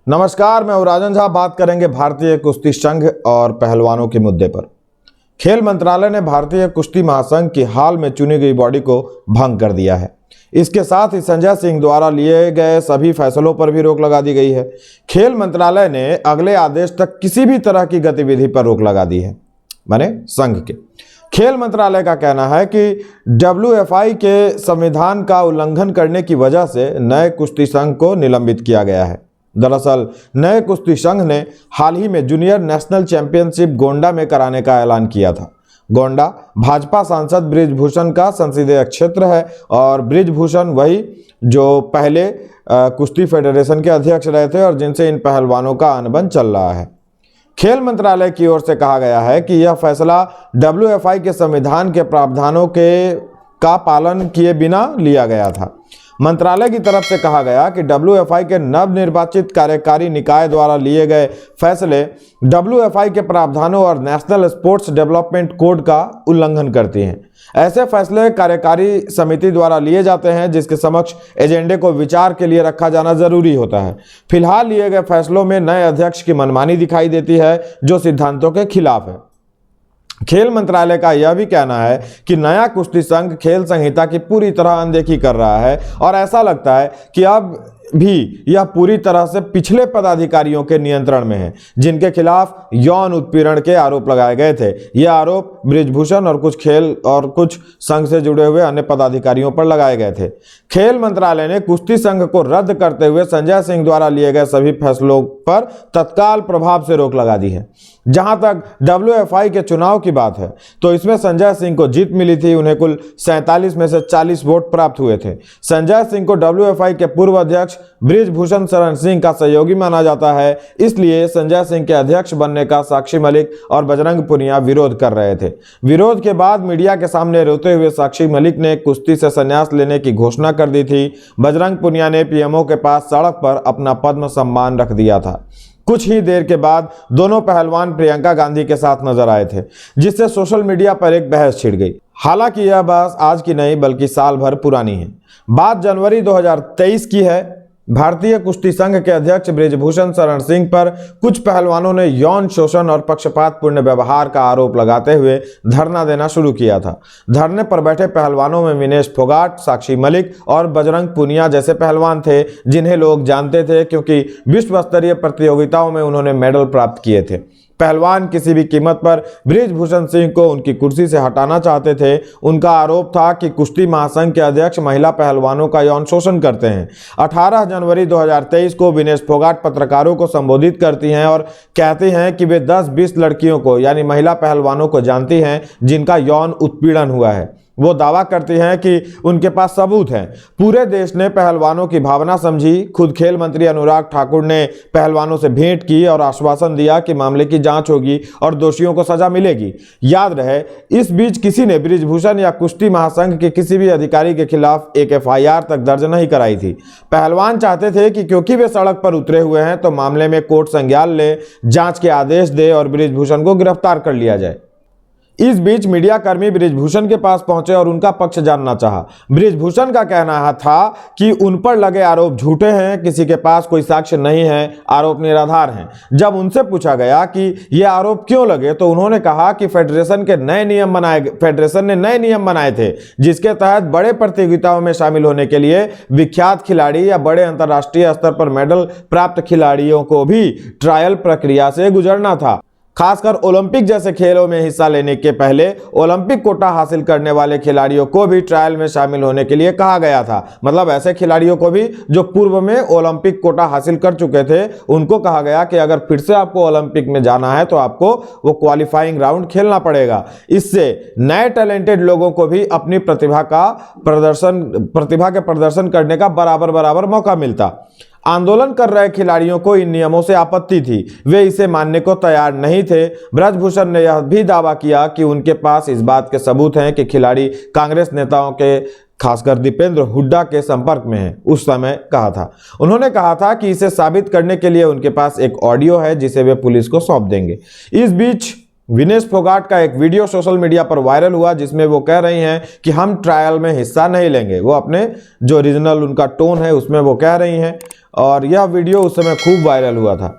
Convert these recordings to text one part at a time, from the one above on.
नमस्कार, मैं राजन झा। बात करेंगे भारतीय कुश्ती संघ और पहलवानों के मुद्दे पर। खेल मंत्रालय ने भारतीय कुश्ती महासंघ की हाल में चुनी गई बॉडी को भंग कर दिया है। इसके साथ ही संजय सिंह द्वारा लिए गए सभी फैसलों पर भी रोक लगा दी गई है। खेल मंत्रालय ने अगले आदेश तक किसी भी तरह की गतिविधि पर रोक लगा दी है। माने संघ के खेल मंत्रालय का कहना है कि WFI के संविधान का उल्लंघन करने की वजह से नए कुश्ती संघ को निलंबित किया गया है। दरअसल नए कुश्ती संघ ने हाल ही में जूनियर नेशनल चैंपियनशिप गोंडा में कराने का ऐलान किया था। गोंडा भाजपा सांसद बृजभूषण का संसदीय क्षेत्र है और बृजभूषण वही जो पहले कुश्ती फेडरेशन के अध्यक्ष रहे थे और जिनसे इन पहलवानों का अनुबंध चल रहा है। खेल मंत्रालय की ओर से कहा गया है कि यह फैसला WFI के संविधान के प्रावधानों का पालन किए बिना लिया गया था। मंत्रालय की तरफ से कहा गया कि WFI के नवनिर्वाचित कार्यकारी निकाय द्वारा लिए गए फैसले WFI के प्रावधानों और नेशनल स्पोर्ट्स डेवलपमेंट कोड का उल्लंघन करती हैं। ऐसे फैसले कार्यकारी समिति द्वारा लिए जाते हैं जिसके समक्ष एजेंडे को विचार के लिए रखा जाना जरूरी होता है। फिलहाल लिए गए फैसलों में नए अध्यक्ष की मनमानी दिखाई देती है जो सिद्धांतों के खिलाफ है। खेल मंत्रालय का यह भी कहना है कि नया कुश्ती संघ खेल संहिता की पूरी तरह अनदेखी कर रहा है और ऐसा लगता है कि अब भी यह पूरी तरह से पिछले पदाधिकारियों के नियंत्रण में है जिनके खिलाफ यौन उत्पीड़न के आरोप लगाए गए थे। यह आरोप बृजभूषण और कुछ खेल और कुछ संघ से जुड़े हुए अन्य पदाधिकारियों पर लगाए गए थे। खेल मंत्रालय ने कुश्ती संघ को रद्द करते हुए संजय सिंह द्वारा लिए गए सभी फैसलों पर तत्काल प्रभाव से रोक लगा दी है। जहां तक WFI के चुनाव की बात है तो इसमें संजय सिंह को जीत मिली थी। उन्हें कुल 47 में से 40 वोट प्राप्त हुए थे। संजय सिंह को WFI के पूर्व अध्यक्ष बृजभूषण शरण सिंह का सहयोगी माना जाता है, इसलिए संजय सिंह के अध्यक्ष बनने का साक्षी मलिक और बजरंग पुनिया विरोध कर रहे थे। विरोध के बाद मीडिया के सामने रोते हुए साक्षी मलिक ने कुश्ती से संन्यास लेने की घोषणा कर दी थी। बजरंग पुनिया ने PMO के पास सड़क पर अपना पद्म सम्मान रख दिया था। कुछ ही देर के बाद दोनों पहलवान प्रियंका गांधी के साथ नजर आए थे जिससे सोशल मीडिया पर एक बहस छिड़ गई। हालांकि यह बहस आज की नहीं बल्कि साल भर पुरानी है। बात जनवरी 2023 की है। भारतीय कुश्ती संघ के अध्यक्ष बृजभूषण शरण सिंह पर कुछ पहलवानों ने यौन शोषण और पक्षपातपूर्ण व्यवहार का आरोप लगाते हुए धरना देना शुरू किया था। धरने पर बैठे पहलवानों में विनेश फोगाट, साक्षी मलिक और बजरंग पुनिया जैसे पहलवान थे जिन्हें लोग जानते थे क्योंकि विश्व स्तरीय प्रतियोगिताओं में उन्होंने मेडल प्राप्त किए थे। पहलवान किसी भी कीमत पर बृजभूषण सिंह को उनकी कुर्सी से हटाना चाहते थे। उनका आरोप था कि कुश्ती महासंघ के अध्यक्ष महिला पहलवानों का यौन शोषण करते हैं। 18 जनवरी 2023 को विनेश फोगाट पत्रकारों को संबोधित करती हैं और कहती हैं कि वे 10-20 लड़कियों को यानी महिला पहलवानों को जानती हैं जिनका यौन उत्पीड़न हुआ है। वो दावा करती हैं कि उनके पास सबूत हैं। पूरे देश ने पहलवानों की भावना समझी। खुद खेल मंत्री अनुराग ठाकुर ने पहलवानों से भेंट की और आश्वासन दिया कि मामले की जांच होगी और दोषियों को सजा मिलेगी। याद रहे, इस बीच किसी ने बृजभूषण या कुश्ती महासंघ के किसी भी अधिकारी के खिलाफ एक FIR तक दर्ज नहीं कराई थी। पहलवान चाहते थे कि क्योंकि वे सड़क पर उतरे हुए हैं तो मामले में कोर्ट संज्ञान ले, जांच के आदेश दे और बृजभूषण को गिरफ्तार कर लिया जाए। इस बीच मीडिया कर्मी बृजभूषण के पास पहुंचे और उनका पक्ष जानना चाहा। बृजभूषण का कहना था कि उन पर लगे आरोप झूठे हैं, किसी के पास कोई साक्ष्य नहीं है, आरोप निराधार हैं। जब उनसे पूछा गया कि ये आरोप क्यों लगे तो उन्होंने कहा कि फेडरेशन ने नए नियम बनाए थे जिसके तहत बड़े प्रतियोगिताओं में शामिल होने के लिए विख्यात खिलाड़ी या बड़े अंतर्राष्ट्रीय स्तर पर मेडल प्राप्त खिलाड़ियों को भी ट्रायल प्रक्रिया से गुजरना था। खासकर ओलंपिक जैसे खेलों में हिस्सा लेने के पहले ओलंपिक कोटा हासिल करने वाले खिलाड़ियों को भी ट्रायल में शामिल होने के लिए कहा गया था। मतलब ऐसे खिलाड़ियों को भी जो पूर्व में ओलंपिक कोटा हासिल कर चुके थे, उनको कहा गया कि अगर फिर से आपको ओलंपिक में जाना है तो आपको वो क्वालिफाइंग राउंड खेलना पड़ेगा। इससे नए टैलेंटेड लोगों को भी अपनी प्रतिभा के प्रदर्शन करने का बराबर मौका मिलता। आंदोलन कर रहे खिलाड़ियों को इन नियमों से आपत्ति थी। वे इसे मानने को तैयार नहीं थे। बृजभूषण ने यह भी दावा किया कि उनके पास इस बात के सबूत हैं कि खिलाड़ी कांग्रेस नेताओं के खासकर दीपेंद्र हुड्डा के संपर्क में है। उस समय कहा था, उन्होंने कहा था कि इसे साबित करने के लिए उनके पास एक ऑडियो है जिसे वे पुलिस को सौंप देंगे। इस बीच विनेश फोगाट का एक वीडियो सोशल मीडिया पर वायरल हुआ जिसमें वो कह रही हैं कि हम ट्रायल में हिस्सा नहीं लेंगे। वो अपने जो रीजनल उनका टोन है उसमें वो कह रही हैं और यह वीडियो उस समय खूब वायरल हुआ था।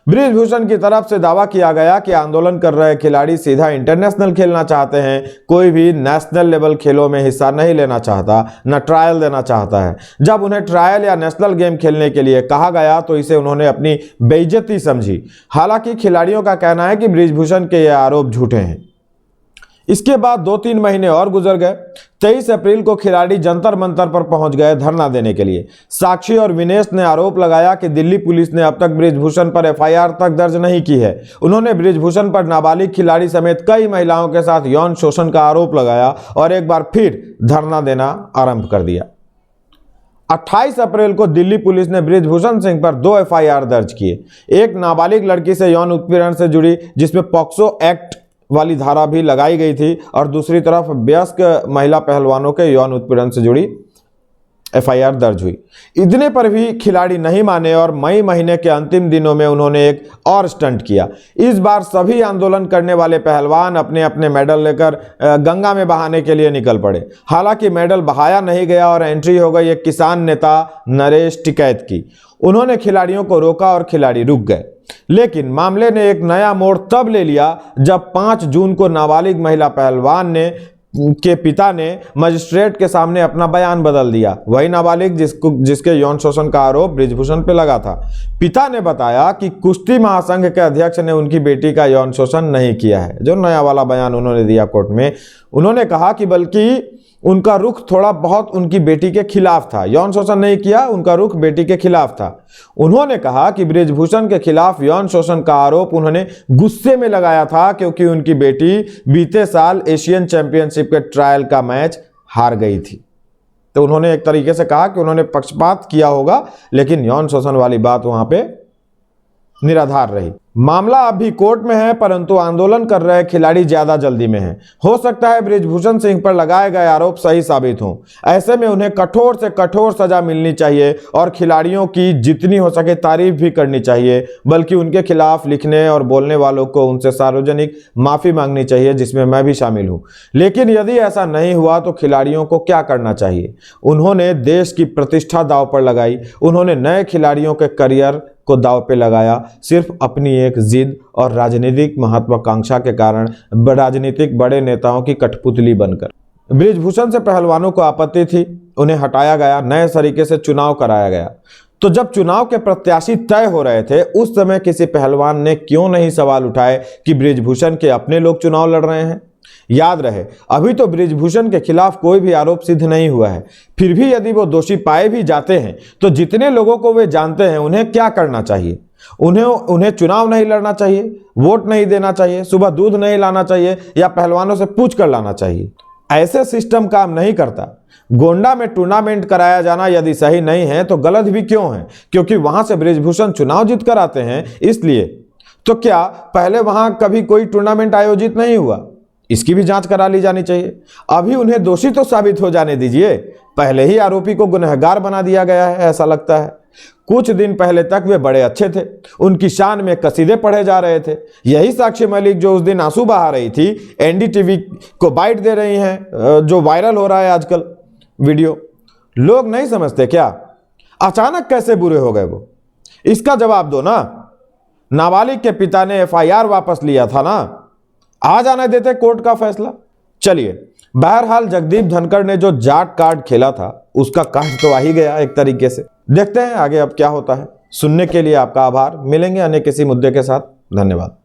बृजभूषण की तरफ से दावा किया गया कि आंदोलन कर रहे खिलाड़ी सीधा इंटरनेशनल खेलना चाहते हैं, कोई भी नेशनल लेवल खेलों में हिस्सा नहीं लेना चाहता, न ट्रायल देना चाहता है। जब उन्हें ट्रायल या नेशनल गेम खेलने के लिए कहा गया तो इसे उन्होंने अपनी बेइज्जती समझी। हालांकि खिलाड़ियों का कहना है कि बृजभूषण के ये आरोप झूठे हैं। इसके बाद 2-3 महीने और गुजर गए। 23 अप्रैल को खिलाड़ी जंतर मंतर पर पहुंच गए धरना देने के लिए। साक्षी और विनेश ने आरोप लगाया कि दिल्ली पुलिस ने अब तक बृजभूषण पर एफआईआर तक दर्ज नहीं की है। उन्होंने बृजभूषण पर नाबालिग खिलाड़ी समेत कई महिलाओं के साथ यौन शोषण का आरोप लगाया और एक बार फिर धरना देना आरंभ कर दिया। 28 अप्रैल को दिल्ली पुलिस ने बृजभूषण सिंह पर 2 एफआईआर दर्ज किए। एक नाबालिग लड़की से यौन उत्पीड़न से जुड़ी, जिसमें पॉक्सो एक्ट वाली धारा भी लगाई गई थी, और दूसरी तरफ वयस्क महिला पहलवानों के यौन उत्पीड़न से जुड़ी एफआईआर दर्ज हुई। इतने पर भी खिलाड़ी नहीं माने और मई महीने के अंतिम दिनों में उन्होंने एक और स्टंट किया। इस बार सभी आंदोलन करने वाले पहलवान अपने अपने मेडल लेकर गंगा में बहाने के लिए निकल पड़े। हालांकि मेडल बहाया नहीं गया और एंट्री हो गई एक किसान नेता नरेश टिकैत की। उन्होंने खिलाड़ियों को रोका और खिलाड़ी रुक गए। लेकिन मामले ने एक नया मोड़ तब ले लिया जब 5 जून को नाबालिग महिला पहलवान के पिता ने मजिस्ट्रेट के सामने अपना बयान बदल दिया। वही नाबालिग जिसके यौन शोषण का आरोप बृजभूषण पे लगा था। पिता ने बताया कि कुश्ती महासंघ के अध्यक्ष ने उनकी बेटी का यौन शोषण नहीं किया है। जो नया वाला बयान उन्होंने दिया कोर्ट में, उन्होंने कहा कि बल्कि उनका रुख थोड़ा बहुत उनकी बेटी के खिलाफ था। यौन शोषण नहीं किया, उनका रुख बेटी के खिलाफ था। उन्होंने कहा कि बृजभूषण के खिलाफ यौन शोषण का आरोप उन्होंने गुस्से में लगाया था क्योंकि उनकी बेटी बीते साल एशियन चैंपियनशिप के ट्रायल का मैच हार गई थी। तो उन्होंने एक तरीके से कहा कि उन्होंने पक्षपात किया होगा, लेकिन यौन शोषण वाली बात वहां पे निराधार रही। मामला अब भी कोर्ट में है, परंतु आंदोलन कर रहे खिलाड़ी ज्यादा जल्दी में हैं। हो सकता है बृजभूषण सिंह पर लगाए गए आरोप सही साबित हों। ऐसे में उन्हें कठोर से कठोर सजा मिलनी चाहिए और खिलाड़ियों की जितनी हो सके तारीफ भी करनी चाहिए, बल्कि उनके खिलाफ लिखने और बोलने वालों को उनसे सार्वजनिक माफी मांगनी चाहिए, जिसमें मैं भी शामिल हूं। लेकिन यदि ऐसा नहीं हुआ तो खिलाड़ियों को क्या करना चाहिए? उन्होंने देश की प्रतिष्ठा दांव पर लगाई। उन्होंने नए खिलाड़ियों के करियर को दांव पे लगाया, सिर्फ अपनी एक जिद और राजनीतिक महत्वाकांक्षा के कारण राजनीतिक बड़े नेताओं की कठपुतली बनकर। बृजभूषण से पहलवानों को आपत्ति थी, उन्हें हटाया गया, नए तरीके से चुनाव कराया गया। तो जब चुनाव के प्रत्याशी तय हो रहे थे, उस समय किसी पहलवान ने क्यों नहीं सवाल उठाए कि बृजभूषण के अपने लोग चुनाव लड़ रहे हैं? याद रहे, अभी तो बृजभूषण के खिलाफ कोई भी आरोप सिद्ध नहीं हुआ है। फिर भी यदि वो दोषी पाए भी जाते हैं तो जितने लोगों को वे जानते हैं उन्हें क्या करना चाहिए? उन्हें चुनाव नहीं लड़ना चाहिए, वोट नहीं देना चाहिए, सुबह दूध नहीं लाना चाहिए या पहलवानों से पूछ कर लाना चाहिए। ऐसे सिस्टम काम नहीं करता। गोंडा में टूर्नामेंट कराया जाना यदि सही नहीं है तो गलत भी क्यों है? क्योंकि वहां से बृजभूषण चुनाव जीत कर आते हैं, इसलिए। तो क्या पहले वहां कभी कोई टूर्नामेंट आयोजित नहीं हुआ? इसकी भी जांच करा ली जानी चाहिए। अभी उन्हें दोषी तो साबित हो जाने दीजिए। पहले ही आरोपी को गुनहगार बना दिया गया है, ऐसा लगता है। कुछ दिन पहले तक वे बड़े अच्छे थे, उनकी शान में कसीदे पढ़े जा रहे थे। यही साक्षी मलिक जो उस दिन आंसू बहा रही थी, एनडीटीवी को बाइट दे रही हैं, जो वायरल हो रहा है आजकल वीडियो। लोग नहीं समझते क्या? अचानक कैसे बुरे हो गए वो? इसका जवाब दो ना। नाबालिग के पिता ने एफआईआर वापस लिया था ना, आ जाने देते कोर्ट का फैसला। चलिए, बहरहाल जगदीप धनखड़ ने जो जाट कार्ड खेला था उसका काट तो आ ही गया एक तरीके से। देखते हैं आगे अब क्या होता है। सुनने के लिए आपका आभार। मिलेंगे अन्य किसी मुद्दे के साथ। धन्यवाद।